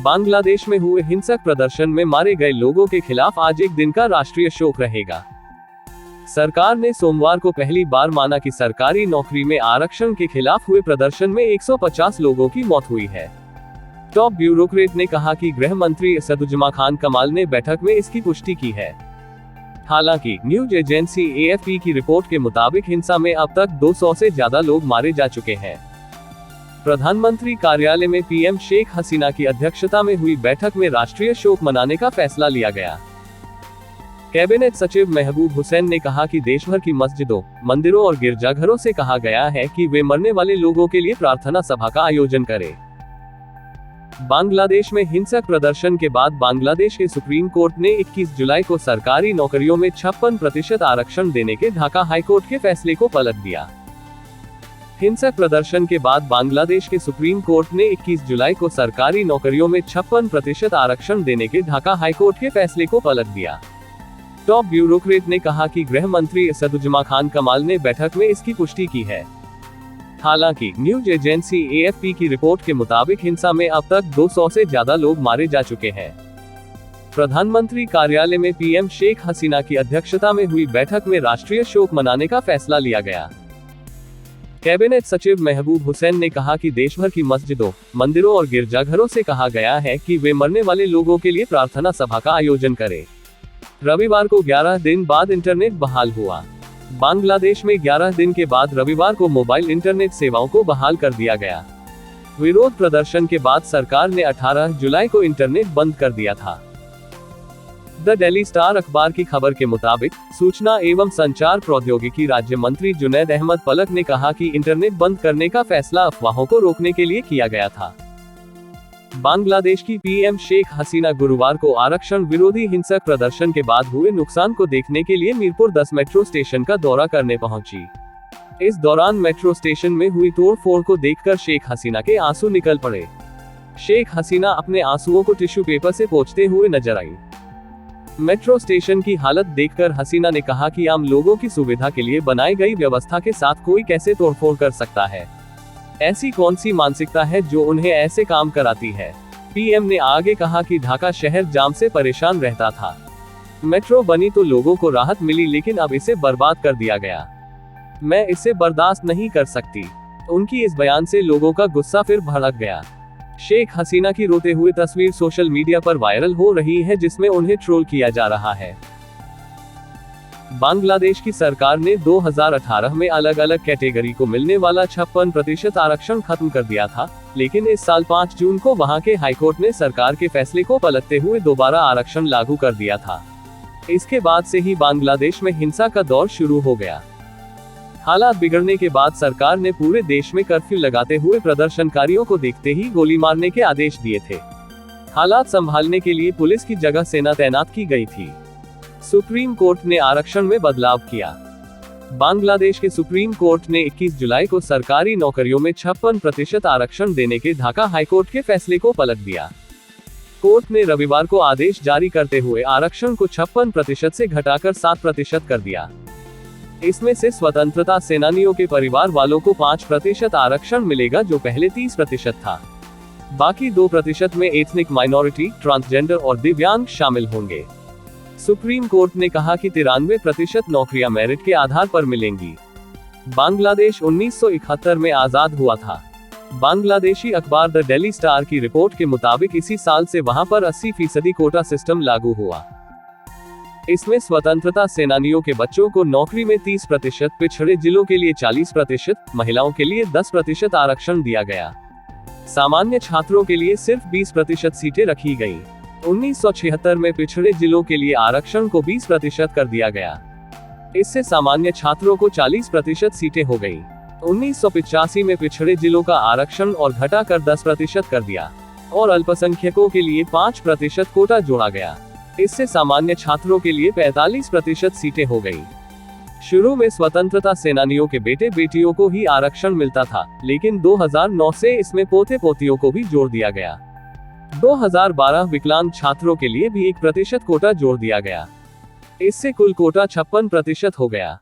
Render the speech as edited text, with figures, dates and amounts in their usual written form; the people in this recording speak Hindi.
बांग्लादेश में हुए हिंसक प्रदर्शन में मारे गए लोगों के खिलाफ आज एक दिन का राष्ट्रीय शोक रहेगा। सरकार ने सोमवार को पहली बार माना कि सरकारी नौकरी में आरक्षण के खिलाफ हुए प्रदर्शन में 150 लोगों की मौत हुई है। टॉप ब्यूरोक्रेट ने कहा कि गृह मंत्री असदुज्जमा खान कमाल ने बैठक में इसकी पुष्टि की है। हालांकि न्यूज एजेंसी AFP की रिपोर्ट के मुताबिक हिंसा में अब तक 200 से ज्यादा लोग मारे जा चुके हैं। प्रधानमंत्री कार्यालय में PM शेख हसीना की अध्यक्षता में हुई बैठक में राष्ट्रीय शोक मनाने का फैसला लिया गया। कैबिनेट सचिव महबूब हुसैन ने कहा कि देश भर की मस्जिदों, मंदिरों और गिरजाघरों से कहा गया है कि वे मरने वाले लोगों के लिए प्रार्थना सभा का आयोजन करें। बांग्लादेश में हिंसक प्रदर्शन के बाद बांग्लादेश के सुप्रीम कोर्ट ने 21 जुलाई को सरकारी नौकरियों में 56% आरक्षण देने के ढाका हाईकोर्ट के फैसले को पलट दिया। हिंसक प्रदर्शन के बाद बांग्लादेश के सुप्रीम कोर्ट ने 21 जुलाई को सरकारी नौकरियों में 56% आरक्षण देने के ढाका हाईकोर्ट के फैसले को पलट दिया। टॉप ब्यूरोक्रेट ने कहा कि गृह मंत्री असदुज्जमा खान कमाल ने बैठक में इसकी पुष्टि की है। हालांकि न्यूज एजेंसी AFP की रिपोर्ट के मुताबिक हिंसा में अब तक 200 से ज्यादा लोग मारे जा चुके हैं। प्रधानमंत्री कार्यालय में PM शेख हसीना की अध्यक्षता में हुई बैठक में राष्ट्रीय शोक मनाने का फैसला लिया गया। कैबिनेट सचिव महबूब हुसैन ने कहा कि देश भर की मस्जिदों, मंदिरों और गिरजाघरों से कहा गया है कि वे मरने वाले लोगों के लिए प्रार्थना सभा का आयोजन करें। रविवार को 11 दिन बाद इंटरनेट बहाल हुआ। बांग्लादेश में 11 दिन के बाद रविवार को मोबाइल इंटरनेट सेवाओं को बहाल कर दिया गया। विरोध प्रदर्शन के बाद सरकार ने 18 जुलाई को इंटरनेट बंद कर दिया था। द डेली स्टार अखबार की खबर के मुताबिक सूचना एवं संचार प्रौद्योगिकी राज्य मंत्री जुनैद अहमद पलक ने कहा कि इंटरनेट बंद करने का फैसला अफवाहों को रोकने के लिए किया गया था। बांग्लादेश की PM शेख हसीना गुरुवार को आरक्षण विरोधी हिंसक प्रदर्शन के बाद हुए नुकसान को देखने के लिए मीरपुर 10 मेट्रो स्टेशन का दौरा करने पहुंची। इस दौरान मेट्रो स्टेशन में हुई तोड़फोड़ को देखकर शेख हसीना के आंसू निकल पड़े। शेख हसीना अपने आंसुओं को टिश्यू पेपर से पोंछते हुए नजर आई। मेट्रो स्टेशन की हालत देखकर हसीना ने कहा कि आम लोगों की सुविधा के लिए बनाई गई व्यवस्था के साथ कोई कैसे तोड़फोड़ कर सकता है। ऐसी कौन सी मानसिकता है जो उन्हें ऐसे काम कराती है। PM ने आगे कहा कि ढाका शहर जाम से परेशान रहता था। मेट्रो बनी तो लोगों को राहत मिली, लेकिन अब इसे बर्बाद कर दिया गया। मैं इसे बर्दाश्त नहीं कर सकती। उनकी इस बयान से लोगों का गुस्सा फिर भड़क गया। शेख हसीना की रोते हुए तस्वीर सोशल मीडिया पर वायरल हो रही है, जिसमें उन्हें ट्रोल किया जा रहा है। बांग्लादेश की सरकार ने 2018 में अलग अलग कैटेगरी को मिलने वाला 56% आरक्षण खत्म कर दिया था, लेकिन इस साल 5 जून को वहां के हाईकोर्ट ने सरकार के फैसले को पलटते हुए दोबारा आरक्षण लागू कर दिया था। इसके बाद से ही बांग्लादेश में हिंसा का दौर शुरू हो गया। हालात बिगड़ने के बाद सरकार ने पूरे देश में कर्फ्यू लगाते हुए प्रदर्शनकारियों को देखते ही गोली मारने के आदेश दिए थे। हालात संभालने के लिए पुलिस की जगह सेना तैनात की गई थी। सुप्रीम कोर्ट ने आरक्षण में बदलाव किया। बांग्लादेश के सुप्रीम कोर्ट ने 21 जुलाई को सरकारी नौकरियों में 56% आरक्षण देने के ढाका हाईकोर्ट के फैसले को पलट दिया। कोर्ट ने रविवार को आदेश जारी करते हुए आरक्षण को 56% से घटाकर 7% कर दिया। इसमें से स्वतंत्रता सेनानियों के परिवार वालों को 5% आरक्षण मिलेगा, जो पहले 30% था। बाकी 2% में एथनिक माइनॉरिटी, ट्रांसजेंडर और दिव्यांग शामिल होंगे। सुप्रीम कोर्ट ने कहा कि 93% नौकरियां मेरिट के आधार पर मिलेंगी। बांग्लादेश 1971 में आजाद हुआ था। बांग्लादेशी अखबार द डेली स्टार की रिपोर्ट के मुताबिक इसी साल से वहां पर 80% कोटा सिस्टम लागू हुआ। इसमें स्वतंत्रता सेनानियों के बच्चों को नौकरी में 30%, पिछड़े जिलों के लिए 40%, महिलाओं के लिए 10% आरक्षण दिया गया। सामान्य छात्रों के लिए सिर्फ 20% सीटें रखी गयी। 1976 में पिछड़े जिलों के लिए आरक्षण को 20% कर दिया गया। इससे सामान्य छात्रों को 40% सीटें हो गई। 1985 में पिछड़े जिलों का आरक्षण और घटाकर 10% कर दिया और अल्पसंख्यकों के लिए 5% कोटा जोड़ा गया। इससे सामान्य छात्रों के लिए 45% सीटें हो गई। शुरू में स्वतंत्रता सेनानियों के बेटे बेटियों को ही आरक्षण मिलता था, लेकिन 2009 से इसमें पोते पोतियों को भी जोड़ दिया गया। 2012 विकलांग छात्रों के लिए भी 1% कोटा जोड़ दिया गया। इससे कुल कोटा 56% हो गया।